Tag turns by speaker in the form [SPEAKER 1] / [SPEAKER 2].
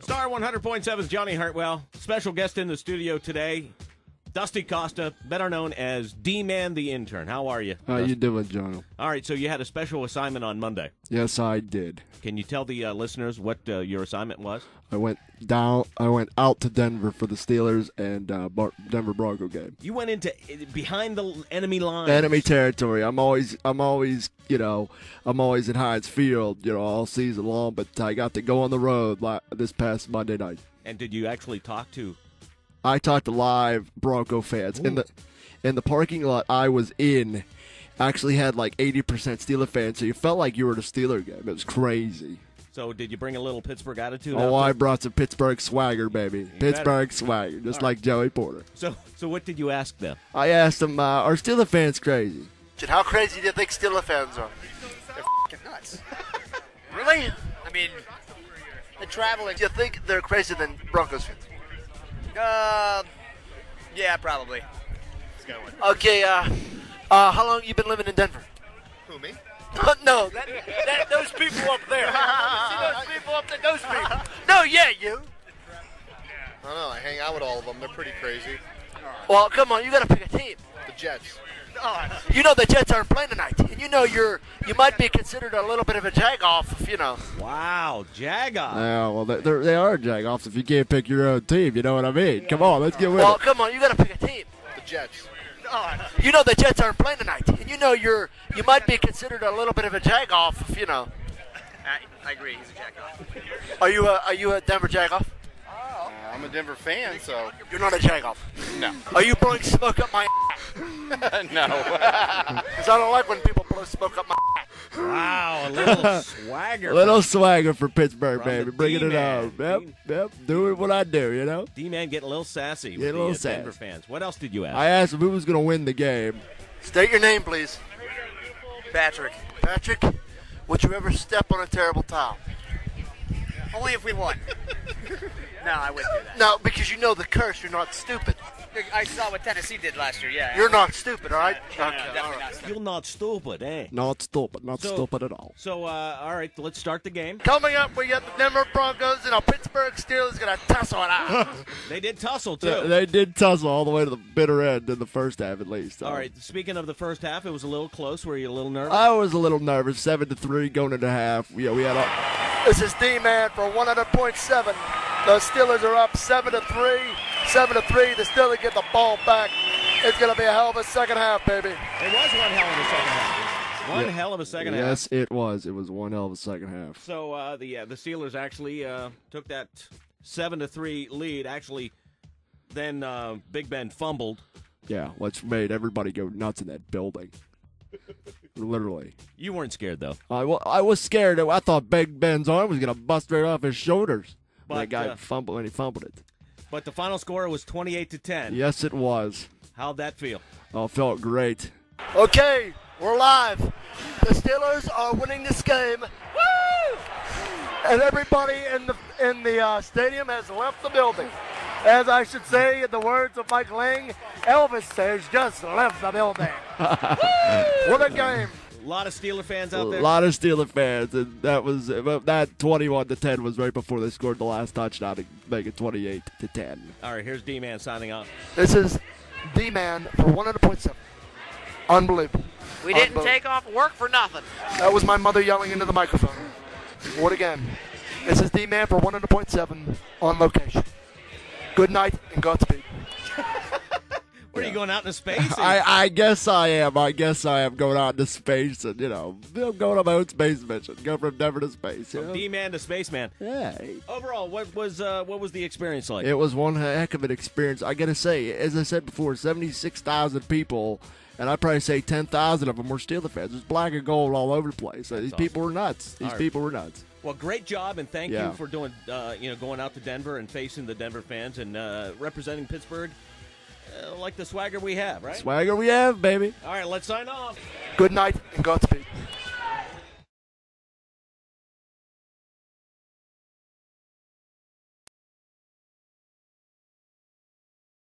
[SPEAKER 1] Star 100.7's Johnny Hartwell. Special guest in the studio today, Dusty Costa, better known as D-Man the Intern. How are you?
[SPEAKER 2] How you doing, John?
[SPEAKER 1] All right, so you had a special assignment on Monday.
[SPEAKER 2] Yes, I did.
[SPEAKER 1] Can you tell the listeners what your assignment was?
[SPEAKER 2] I went out to Denver for the Steelers and Denver Bronco game.
[SPEAKER 1] You went into behind the enemy lines.
[SPEAKER 2] Enemy territory. I'm always in Heinz Field, all season long, but I got to go on the road this past Monday night.
[SPEAKER 1] And did you actually talk to?
[SPEAKER 2] I talked to live Bronco fans.
[SPEAKER 1] Ooh.
[SPEAKER 2] In the parking lot I was in, actually had like 80% Steeler fans, so you felt like you were at a Steeler game. It was crazy.
[SPEAKER 1] So did you bring a little Pittsburgh attitude?
[SPEAKER 2] Oh, I brought some Pittsburgh swagger, baby. Pittsburgh swagger, just like Joey Porter.
[SPEAKER 1] So what did you ask them?
[SPEAKER 2] I asked them, are Steeler fans crazy?
[SPEAKER 3] How crazy do you think Steeler fans are?
[SPEAKER 4] They're f***ing nuts. Really? I mean, they're traveling.
[SPEAKER 3] Do you think they're crazier than Broncos fans?
[SPEAKER 4] Yeah, probably.
[SPEAKER 3] Okay, how long you been living in Denver?
[SPEAKER 4] Who, me?
[SPEAKER 3] No, those people up there. See those people up there? Those people. No, yeah, you.
[SPEAKER 5] I don't know. I hang out with all of them. They're pretty crazy.
[SPEAKER 3] Well, come on, you got to pick a team.
[SPEAKER 5] The Jets.
[SPEAKER 3] You know the Jets aren't playing tonight, and you know you might be considered a little bit of a jag-off, if you know.
[SPEAKER 1] Wow, jag-off.
[SPEAKER 2] Yeah, well, they are jag-offs if you can't pick your own team. You know what I mean? Come on, let's get with
[SPEAKER 3] Well,
[SPEAKER 2] it.
[SPEAKER 3] come on, you got to pick a team.
[SPEAKER 5] The Jets.
[SPEAKER 3] You know the Jets aren't playing tonight, and you know you might be considered a little bit of a jag-off, if you know.
[SPEAKER 4] I agree. He's a jag-off.
[SPEAKER 3] Are you a Denver jag-off?
[SPEAKER 5] I'm a Denver fan, so
[SPEAKER 3] You're not a jag-off.
[SPEAKER 5] no.
[SPEAKER 3] Are you blowing smoke up my
[SPEAKER 5] no.
[SPEAKER 3] Because I don't like when people blow smoke up my
[SPEAKER 1] Wow, a little swagger.
[SPEAKER 2] Little swagger for Pittsburgh,
[SPEAKER 1] From the
[SPEAKER 2] baby. Bringing it
[SPEAKER 1] D-Man.
[SPEAKER 2] on. Yep. Doing what I do,
[SPEAKER 1] D-Man getting a little sassy with
[SPEAKER 2] a little
[SPEAKER 1] the Denver
[SPEAKER 2] sass.
[SPEAKER 1] fans. What else did you ask?
[SPEAKER 2] I asked him who was going to win the game.
[SPEAKER 3] State your name, please.
[SPEAKER 4] Patrick.
[SPEAKER 3] Patrick, would you ever step on a terrible towel?
[SPEAKER 4] Only if we won. No, I wouldn't do that.
[SPEAKER 3] No, because you know the curse. You're not stupid.
[SPEAKER 4] I saw what Tennessee did last year, yeah.
[SPEAKER 3] You're not stupid, all right?
[SPEAKER 4] No,
[SPEAKER 3] Okay,
[SPEAKER 4] definitely
[SPEAKER 3] all right.
[SPEAKER 4] not.
[SPEAKER 1] You're not stupid, eh?
[SPEAKER 2] Not stupid. Not
[SPEAKER 1] So-
[SPEAKER 2] stupid at all.
[SPEAKER 1] So, all right, let's start the game.
[SPEAKER 3] Coming up, we got the Denver Broncos and our Pittsburgh Steelers going to tussle it out.
[SPEAKER 1] They did tussle, too.
[SPEAKER 2] They did tussle all the way to the bitter end in the first half, at least.
[SPEAKER 1] All right, speaking of the first half, it was a little close. Were you a little nervous?
[SPEAKER 2] I was a little nervous. 7-3 going into half. Yeah, we had a.
[SPEAKER 3] This is D-Man for 100.7. The Steelers are up 7-3. 7-3. The Steelers get the ball back. It's going to be a hell of a second half, baby.
[SPEAKER 1] It was one hell of a second half. One hell of a second half.
[SPEAKER 2] Yes, it was. It was one hell of a second half.
[SPEAKER 1] So the Steelers actually took that 7-3 lead. Actually, then Big Ben fumbled.
[SPEAKER 2] Yeah, which made everybody go nuts in that building. Literally.
[SPEAKER 1] You weren't scared though.
[SPEAKER 2] I was scared. I thought Big Ben's arm was going to bust right off his shoulders.
[SPEAKER 1] But,
[SPEAKER 2] That guy fumbled when he fumbled it.
[SPEAKER 1] But the final score was 28-10.
[SPEAKER 2] Yes, it was.
[SPEAKER 1] How'd that feel?
[SPEAKER 2] Oh, it felt great.
[SPEAKER 3] Okay, we're live. The Steelers are winning this game. Woo! And everybody in the stadium has left the building. As I should say, in the words of Mike Lang, Elvis has just left the building. What a game.
[SPEAKER 1] A lot of Steeler fans
[SPEAKER 2] A
[SPEAKER 1] out there.
[SPEAKER 2] lot of Steeler fans, and that 21-10 was right before they scored the last touchdown to make it 28-10.
[SPEAKER 1] All right, here's D-Man signing off.
[SPEAKER 3] This is D-Man for 100.7. Unbelievable.
[SPEAKER 4] We didn't take off work for nothing.
[SPEAKER 3] That was my mother yelling into the microphone. What again? This is D-Man for 100.7 on location. Good night and Godspeed.
[SPEAKER 1] What are you going out into space?
[SPEAKER 2] I guess I am. I guess I am going out into space and, I'm going on my own space mission. Go from Denver to space.
[SPEAKER 1] From D-Man to Spaceman.
[SPEAKER 2] Yeah.
[SPEAKER 1] Overall, what was the experience like?
[SPEAKER 2] It was one heck of an experience. I got to say, as I said before, 76,000 people, and I'd probably say 10,000 of them were Steeler fans. There's black and gold all over the place. These people were nuts. These people were nuts.
[SPEAKER 1] Well, great job, and thank you
[SPEAKER 2] Yeah.
[SPEAKER 1] for doing, going out to Denver and facing the Denver fans and representing Pittsburgh like the swagger we have, right?
[SPEAKER 2] Swagger we have, baby.
[SPEAKER 1] All right, let's sign off.
[SPEAKER 3] Good night and Godspeed.